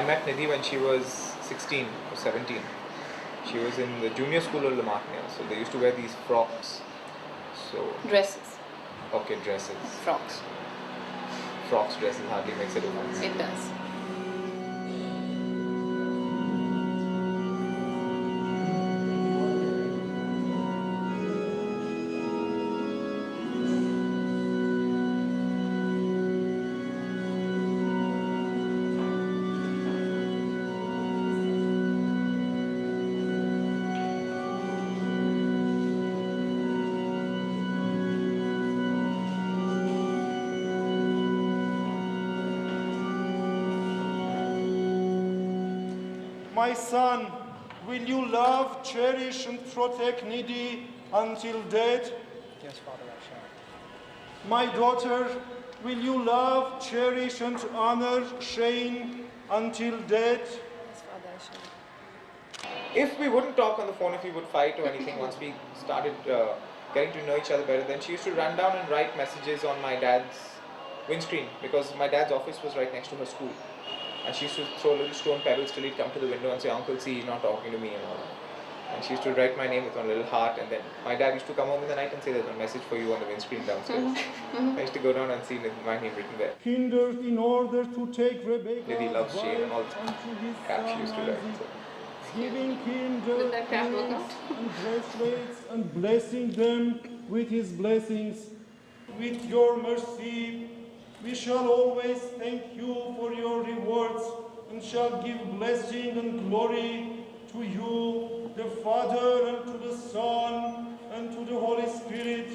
I met Nidhi when she was 16 or 17. She was in the junior school of Lamartnia, so they used to wear these frocks. So Dresses. Okay, dresses. Frocks. Frocks, dresses hardly makes a difference. It does. My son, will you love, cherish, and protect Nidhi until death? Yes, Father, I shall. My daughter, will you love, cherish, and honor Shane until death? Yes, Father, I shall. If we wouldn't talk on the phone, if we would fight or anything, once we started getting to know each other better, then she used to run down and write messages on my dad's windscreen, because my dad's office was right next to her school. And she used to throw little stone pebbles till he'd come to the window and say, "Uncle, see, he's not talking to me," and all that. And she used to write my name with one little heart, and then my dad used to come home in the night and say, "There's a message for you on the windscreen downstairs." I used to go down and see my name written there. Hindered in order to take Rebecca. Nidhi loves Shane and all the crap she used to write. So. Giving him the Did that crap work out? and bracelets and blessing them with his blessings. With your mercy, we shall always thank you for your rewards and shall give blessing and glory to you, the Father, and to the Son, and to the Holy Spirit.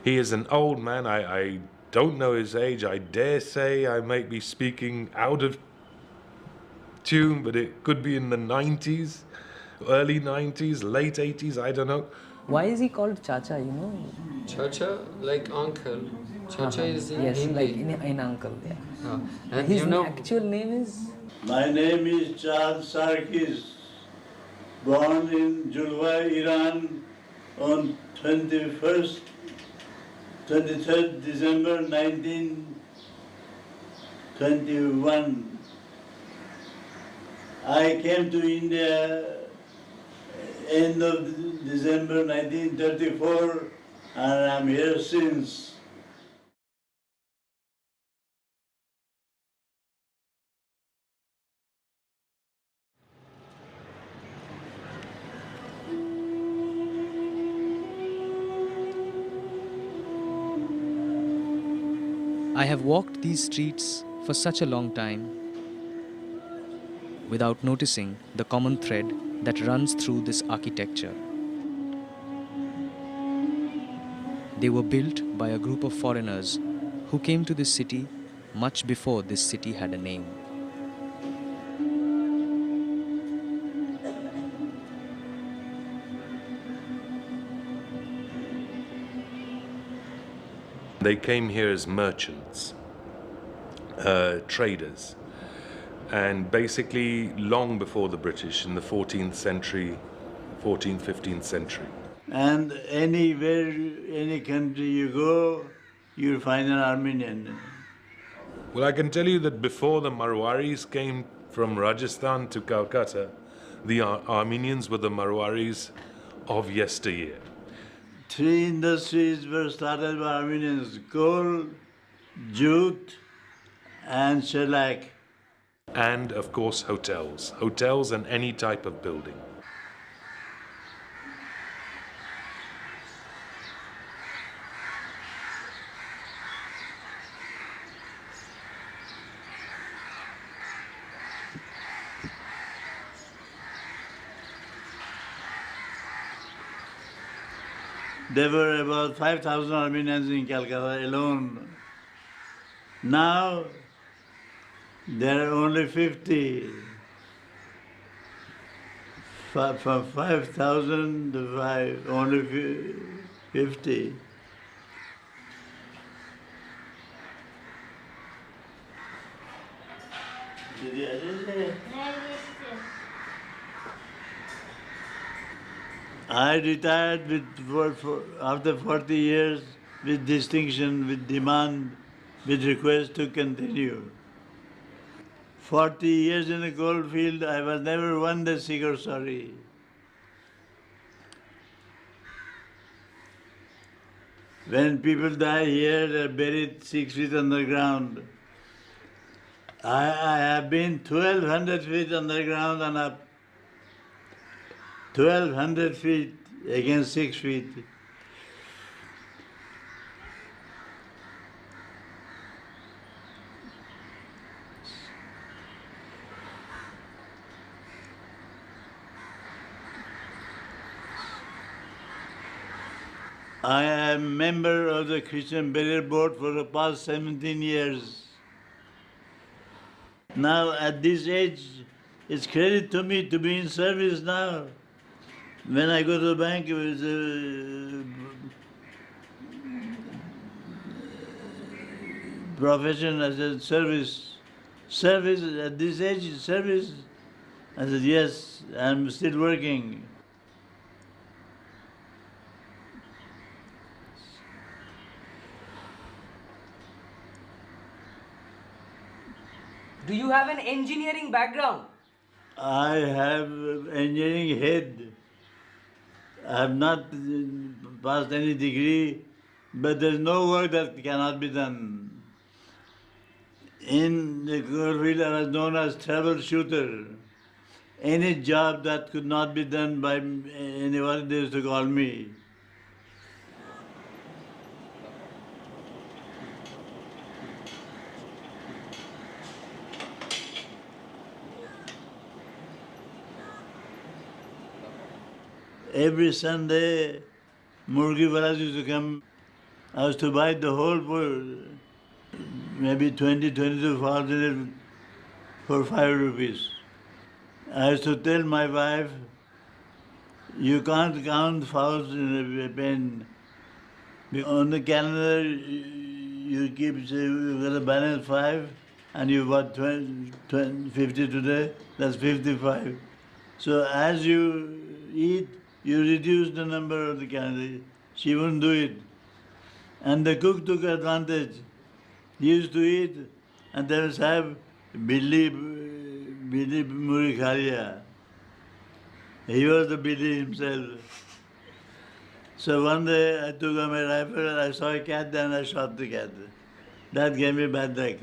He is an old man. I don't know his age. I dare say I might be speaking out of tune, but it could be in the 90s, early 90s, late 80s, I don't know. Why is he called Chacha, you know? Chacha, like uncle. Chacha is in yes, Hindi. like in uncle, yeah. And His you know, actual name is? My name is Charles Sarkis, born in Julwa, Iran on 23rd December 1921. I came to India end of December 1934 and I'm here since. I have walked these streets for such a long time without noticing the common thread that runs through this architecture. They were built by a group of foreigners who came to this city much before this city had a name. They came here as merchants, traders, and basically long before the British in the 14th century, 14th, 15th century. And anywhere, any country you go, you'll find an Armenian. Well, I can tell you that before the Marwaris came from Rajasthan to Calcutta, the Armenians were the Marwaris of yesteryear. 3 industries were started by Armenians: coal, jute, and shellac. And, of course, hotels. Hotels and any type of building. there were about 5,000 Armenians in Calcutta alone. Now, there are only 50. From 5,000 to only 50. I retired after 40 years with distinction, with demand, with request to continue. 40 years in the coal field, I was never one day sick or sorry. When people die here, they're buried 6 feet underground. I have been 1,200 feet underground and up. 1,200 feet against 6 feet. I am a member of the Christian Burial Board for the past 17 years. Now, at this age, it's credit to me to be in service now. When I go to the bank, it was profession, I said, service. Service, at this age, service? I said, yes, I'm still working. Do you have an engineering background? I have engineering head. I have not passed any degree, but there's no work that cannot be done. In the coal field, I was known as troubleshooter. Any job that could not be done by anybody, they used to call me. Every Sunday, Murgi Valas used to come. I was to buy the whole maybe 22 fowls in it for 5 rupees. I used to tell my wife, you can't count fowls in a pen. On the calendar, you keep, say, you got a balance 5, and you bought 50 today, that's 55. So as you eat, you reduce the number of the calendar. She wouldn't do it. And the cook took advantage. He used to eat, and they would have Billy Muri Khalia. He was the Billy himself. So one day I took out my rifle and I saw a cat there and I shot the cat. That gave me bad luck.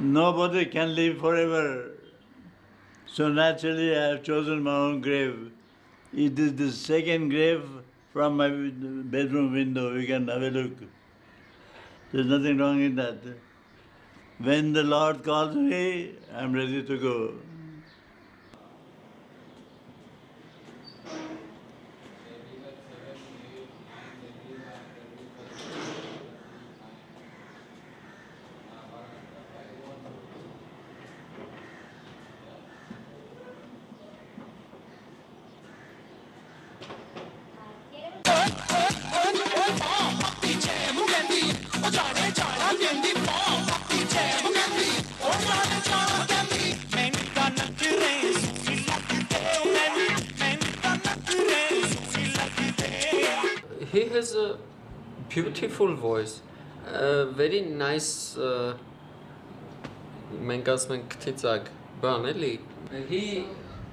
Nobody can live forever. So naturally I have chosen my own grave. It is the second grave from my bedroom window. You can have a look. There's nothing wrong in that. When the Lord calls me, I'm ready to go. He has a beautiful voice, very nice. I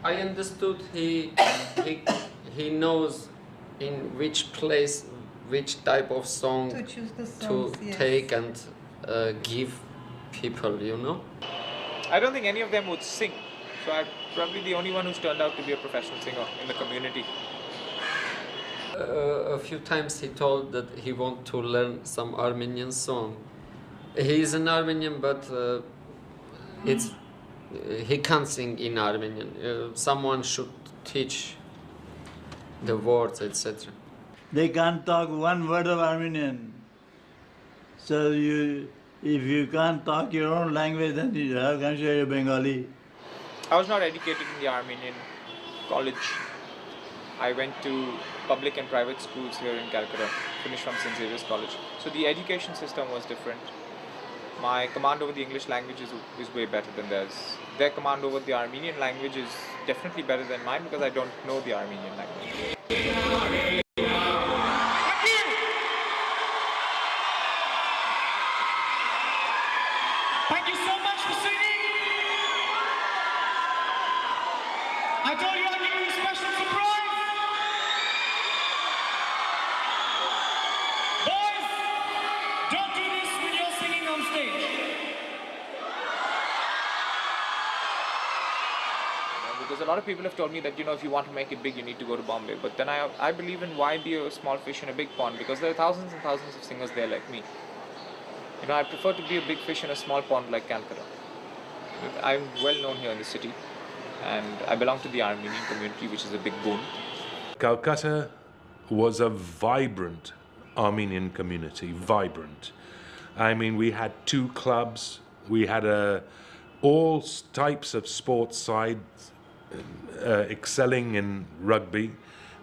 understood he knows in which place, which type of song To choose the to songs, yes. take and give people, you know. I don't think any of them would sing, so I'm probably the only one who's turned out to be a professional singer in the community. A few times he told that he want to learn some Armenian song. He is an Armenian, but he can't sing in Armenian. Someone should teach the words, etc. They can't talk one word of Armenian. So if you can't talk your own language, then how can you say you're Bengali? I was not educated in the Armenian college. I went to public and private schools here in Calcutta, finished from St. Xavier's College. So the education system was different. My command over the English language is way better than theirs. Their command over the Armenian language is definitely better than mine because I don't know the Armenian language. Thank you so much for singing. I told you I'd give you a special surprise. Boys, don't do this when you're singing on stage. Because a lot of people have told me that, if you want to make it big, you need to go to Bombay. But then I believe in why be a small fish in a big pond, because there are thousands and thousands of singers there like me. I prefer to be a big fish in a small pond like Calcutta. I'm well known here in the city, and I belong to the Armenian community, which is a big boon. Calcutta was a vibrant Armenian community, vibrant. I mean, we had 2 clubs, we had all types of sports sides, excelling in rugby.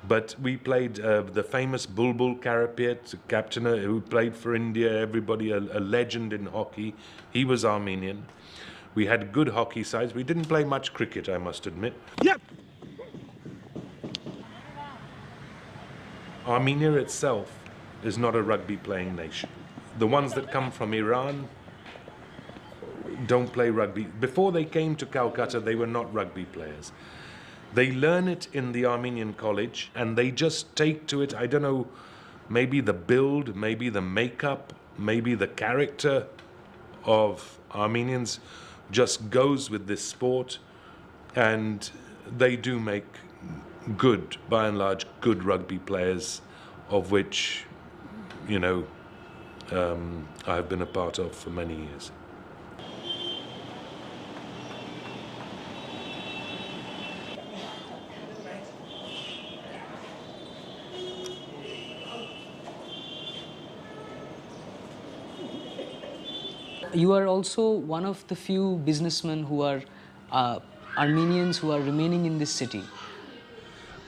But we played the famous Bulbul Karapiet, captain who played for India, everybody, a legend in hockey. He was Armenian. We had good hockey sides. We didn't play much cricket, I must admit. Yep. Armenia itself is not a rugby playing nation. The ones that come from Iran don't play rugby. Before they came to Calcutta, they were not rugby players. They learn it in the Armenian college and they just take to it, I don't know, maybe the build, maybe the makeup, maybe the character of Armenians just goes with this sport, and they do make good, by and large, good rugby players, of which, I've been a part of for many years. You are also one of the few businessmen who are Armenians who are remaining in this city.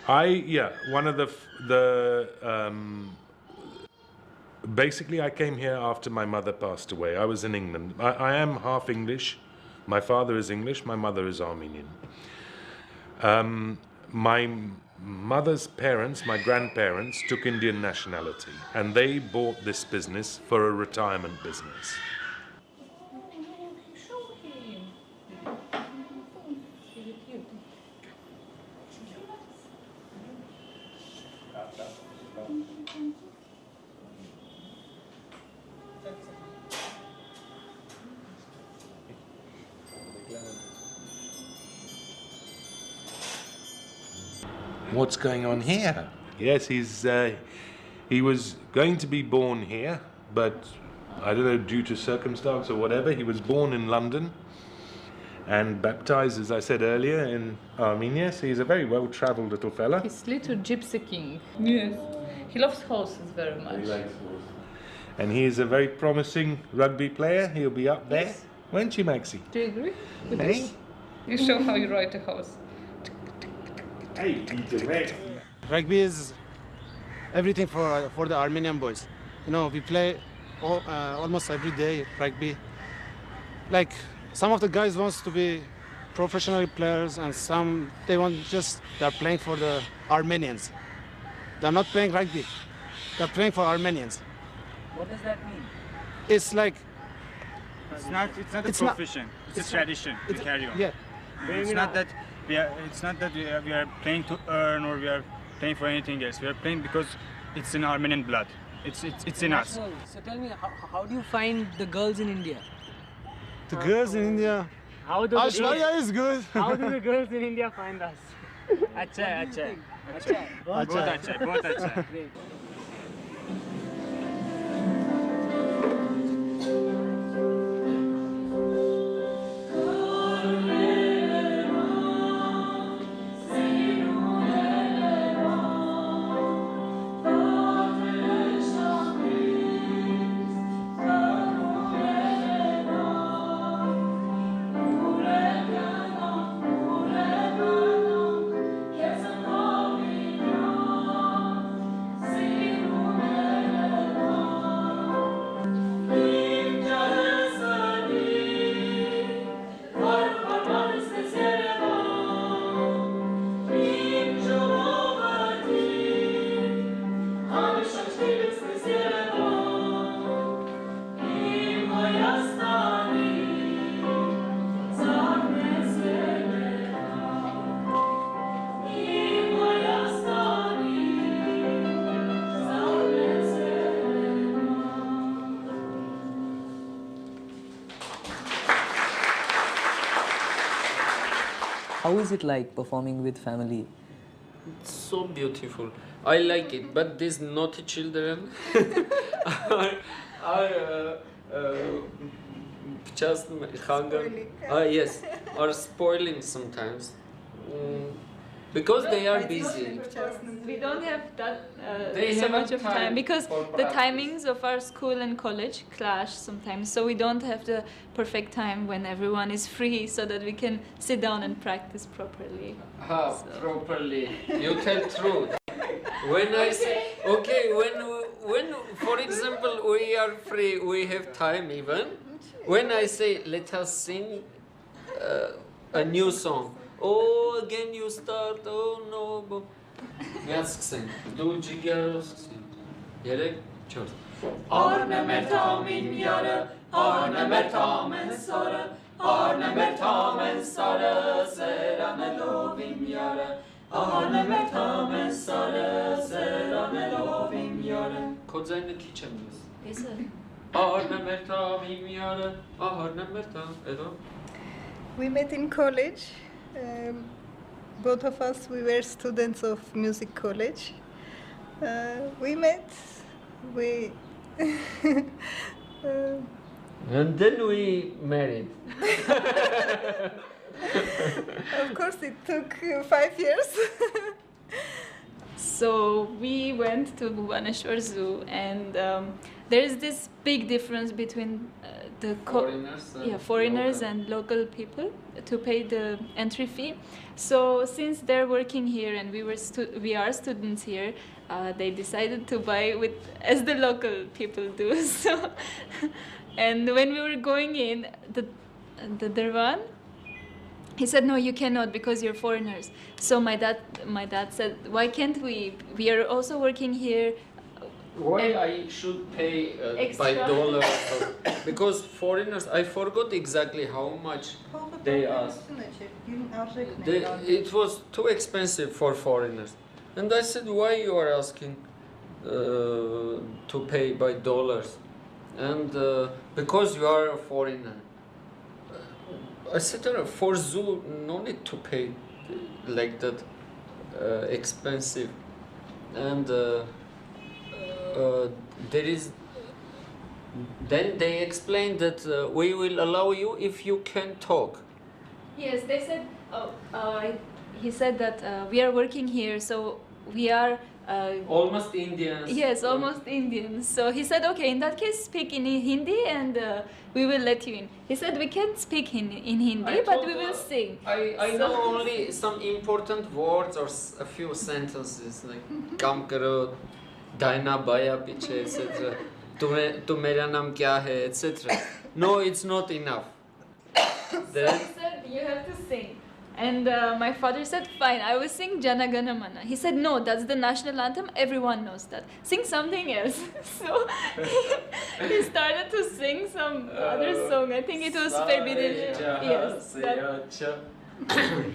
One of basically I came here after my mother passed away. I was in England. I am half English. My father is English, my mother is Armenian. My mother's parents, my grandparents, took Indian nationality, and they bought this business for a retirement business. What's going on here? Yes, he was going to be born here, but I don't know, due to circumstance or whatever, he was born in London and baptized, as I said earlier, in Armenia. So he's a very well-traveled little fella. He's little gypsy king. Yes. He loves horses very much. He likes horses. And he is a very promising rugby player. He'll be up there. Yes. Won't you, Maxie? Do you agree with Hey? this? You show how you ride a horse. Hey, Peter, mate. Rugby is everything for the Armenian boys. We play almost every day rugby. Like some of the guys wants to be professional players, and some they're playing for the Armenians. They're not playing rugby. They're playing for Armenians. What does that mean? It's like it's not a profession. It's a tradition. We carry on. Yeah. It's not that we are playing to earn, or we are playing for anything else. We are playing because it's in Armenian blood. It's in us. So tell me, how do you find the girls in India? The girls in India. How do Ashwarya is good. How do the girls in India find us? Acha, acha. Acha. Bahut acha, bahut acha. How is it like performing with family? It's so beautiful. I like it, but these naughty children are just hunger. Yes, are spoiling sometimes. Because they are busy. We don't have that They so haven't much of time time because for the practice. timings of our school and college clash sometimes. So we don't have the perfect time when everyone is free so that we can sit down and practice properly. Properly. You tell truth. When I say, okay, when for example we are free, we have time even. When I say let us sing a new song, oh again you start, oh no. Yazsın. Du cigarsın. Yerek çor. Ornamentamen yara, ornamentamen sara, ornamentamen sara, serame lovim yara, ornamentamen sara, serame lovim yara. Kodzayını kiçemiz. Yes, sir. Ornamentamen yara, ornamentamen. We met in college. Both of us, we were students of music college. We met. We. And then we married. Of course, it took 5 years. So we went to Bhubaneswar Zoo, and there is this big difference between foreigners and local people to pay the entry fee. So since they're working here and we are students here, they decided to buy with as the local people do. So, and when we were going in, the Dervan, he said, no, you cannot because you're foreigners. So my dad said, why can't we? We are also working here. Why I should pay by Extra. dollar? Because foreigners, I forgot exactly how much they asked. It was too expensive for foreigners. And I said, why you are asking to pay by dollars? And because you are a foreigner. I said, for zoo, no need to pay like that expensive. And there is. Then they explained that we will allow you if you can talk. Yes, they said. He said that we are working here, so we are. Almost Indians. Yes, almost Indians. So he said, okay, in that case, speak in Hindi and we will let you in. He said, we can't speak in Hindi, but we will sing. I know only some important words or a few sentences like Kam karo, Daina baya piche, etc. Tu mera naam kya hai, etc. No, it's not enough. So he said, you have to sing. And my father said, fine, I will sing Jana Gana Mana. He said, no, that's the national anthem, everyone knows that. Sing something else. So he started to sing some other song. I think it was Febidil. Yes.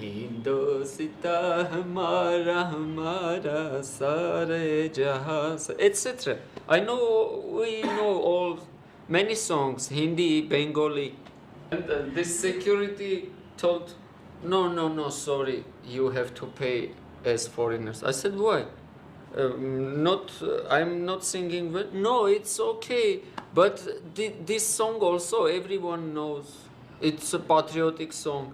Hindosita hamara hamara sare jahan, etc. We know all many songs, Hindi, Bengali, And this security told, no, sorry, you have to pay as foreigners. I said, why? I'm not singing well. No, it's okay. But this song also everyone knows. It's a patriotic song.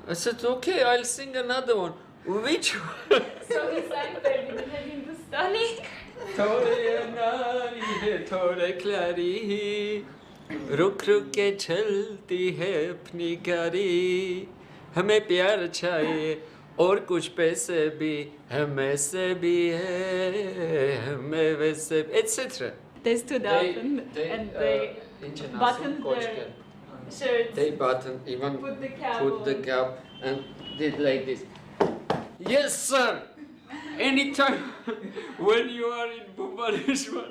I said, okay, I'll sing another one. Which one? So he sang the Hindustani. थोड़े नारी है थोड़े क्लारी रुक रुक के चलती है अपनी गाड़ी हमें प्यार चाहिए और कुछ पैसे भी हमें से भी है हमें वैसे etc. They stood up and they buttoned their shirts. They buttoned, even put the cap put the on. cap and did like this. Yes, sir. Anytime when you are in Bhubaneswar,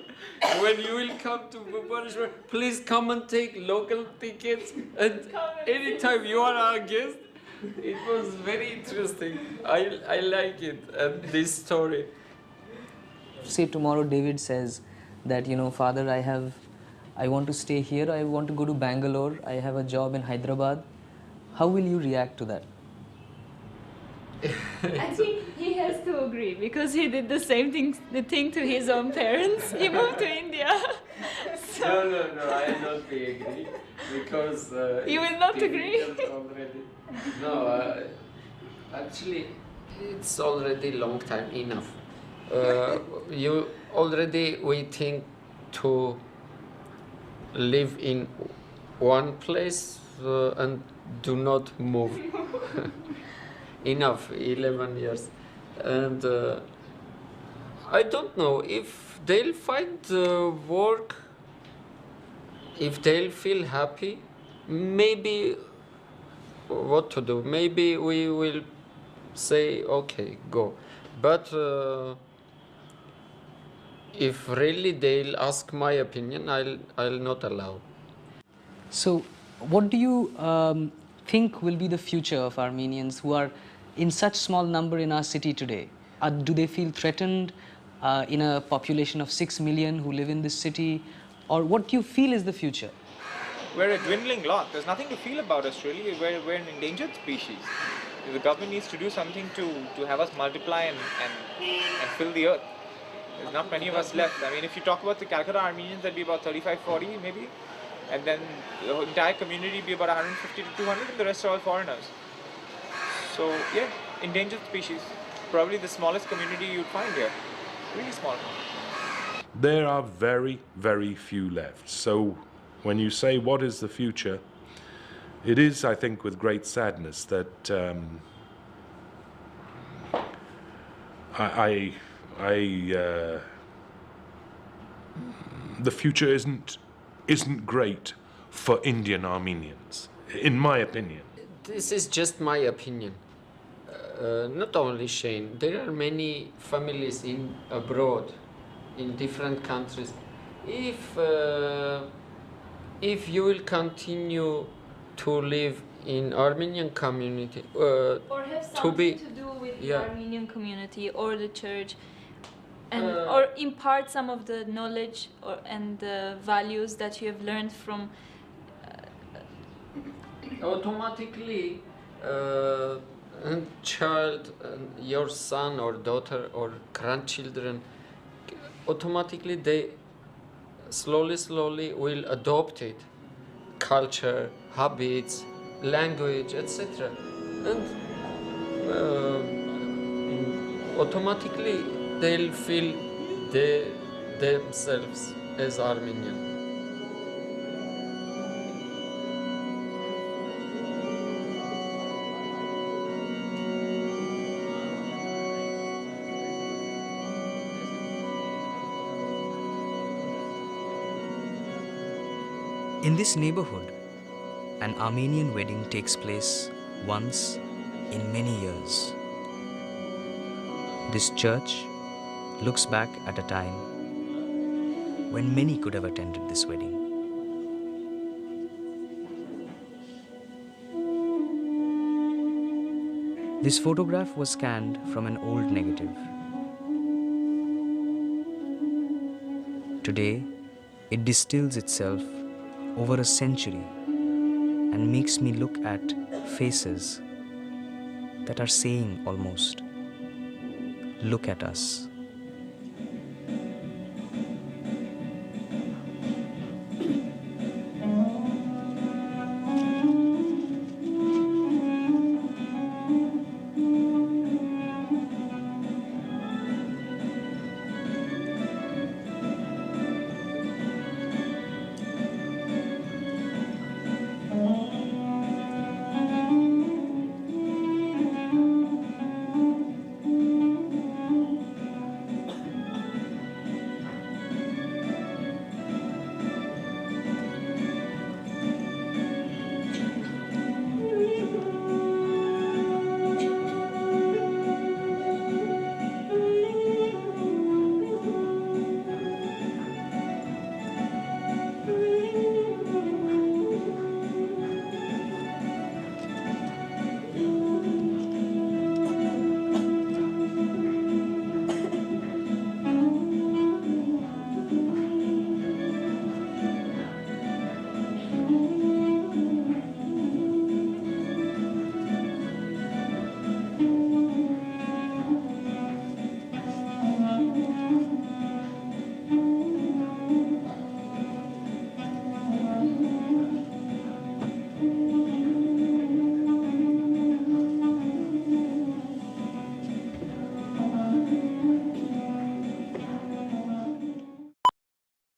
when you will come to Bhubaneswar, please come and take local tickets. And anytime you are our guest, it was very interesting. I like it and this story. Say tomorrow David says that, you know, Father, I want to stay here, I want to go to Bangalore, I have a job in Hyderabad. How will you react to that? I think he has to agree because he did the thing to his own parents. He moved to India. So No, I not be agree because you will it's not agree. difficult already. No, actually, it's already long time enough. You already waiting to live in one place and do not move. Enough, 11 years. And I don't know if they'll find work, if they'll feel happy, maybe what to do. Maybe we will say, okay, go. But if really they'll ask my opinion, I'll not allow. So, what do you think will be the future of Armenians who are in such small number in our city today? Do they feel threatened in a population of 6 million who live in this city? Or what do you feel is the future? We're a dwindling lot. There's nothing to feel about us really. We're an endangered species. The government needs to do something to have us multiply and fill the earth. There's not many of us left. I mean, if you talk about the Calcutta Armenians, that'd be about 35, 40 maybe. And then the entire community be about 150 to 200 and the rest are all foreigners. So yeah, endangered species. Probably the smallest community you'd find here. Really small. There are very, very few left. So when you say what is the future, it is, I think, with great sadness that the future isn't great for Indian Armenians, in my opinion. This is just my opinion. Not only Shane, there are many families abroad, in different countries. If you will continue to live in Armenian community, or have something to do with the yeah. Armenian community or the church, and or impart some of the knowledge and the values that you have learned from. Automatically, child, your son or daughter or grandchildren, automatically they slowly will adopt it, culture, habits, language, etc. And automatically they'll feel themselves as Armenian. In this neighborhood, an Armenian wedding takes place once in many years. This church looks back at a time when many could have attended this wedding. This photograph was scanned from an old negative. Today, it distills itself over a century and makes me look at faces that are saying almost, look at us.